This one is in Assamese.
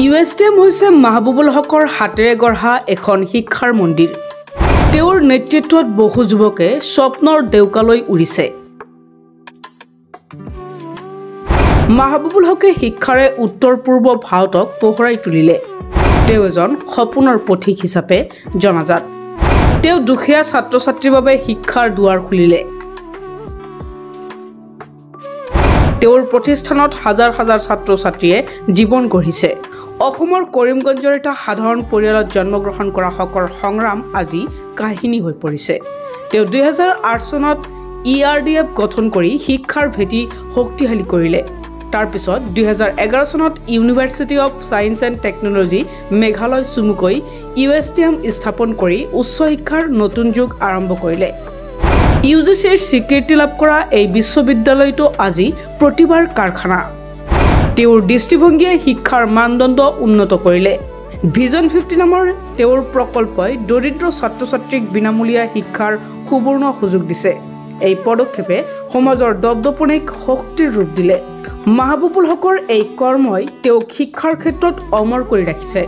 USTM হৈছে মাহবুবুল হকৰ হাতেৰে গঢ়া এখন শিক্ষাৰ মন্দিৰ। তেওঁৰ নেতৃত্বত বহু যুৱকে স্বপ্নৰ দেউকালৈ উৰিছে। মাহবুবুল হকে শিক্ষাৰে উত্তৰ-পূৰ্ব ভাৰতক পোহৰাই তুলিলে। তেওঁ এজন সপোনৰ পথিক হিচাপে জনাজাত। তেওঁ দুখীয়া ছাত্ৰ-ছাত্ৰীৰ বাবে শিক্ষাৰ দুৱাৰ খুলিলে। তেওঁৰ প্ৰতিষ্ঠানত হাজাৰ হাজাৰ ছাত্ৰ-ছাত্ৰীয়ে জীৱন গঢ়িছে। অসমৰ কৰিমগঞ্জৰ এটা সাধাৰণ পৰিয়ালত জন্মগ্ৰহণ কৰা হকৰ সংগ্ৰাম আজি কাহিনী হৈ পৰিছে। তেওঁ 2008 চনত ERDF গঠন কৰি শিক্ষাৰ ভেটি শক্তিশালী কৰিলে। তাৰ পিছত 2011 চনত university of science and technology Meghalaya চুমুকৈ USTM স্থাপন কৰি উচ্চ শিক্ষাৰ নতুন যুগ আৰম্ভ কৰিলে। UGCৰ স্বীকৃতি লাভ কৰা এই বিশ্ববিদ্যালয়টো আজি প্ৰতিভাৰ কাৰখানা। তেওঁৰ দৃষ্টিভংগীয়ে শিক্ষাৰ মানদণ্ড উন্নত কৰিলে। ভিজন 50 নামৰ তেওঁৰ প্ৰকল্পই দৰিদ্ৰ ছাত্ৰ-ছাত্ৰীক বিনামূলীয়া শিক্ষাৰ সুবৰ্ণ সুযোগ দিছে। এই পদক্ষেপে সমাজৰ দপদপনিক শক্তিৰ ৰূপ দিলে। মাহবুবুল হকৰ এই কৰ্মই তেওঁক শিক্ষাৰ ক্ষেত্ৰত অমৰ কৰি ৰাখিছে।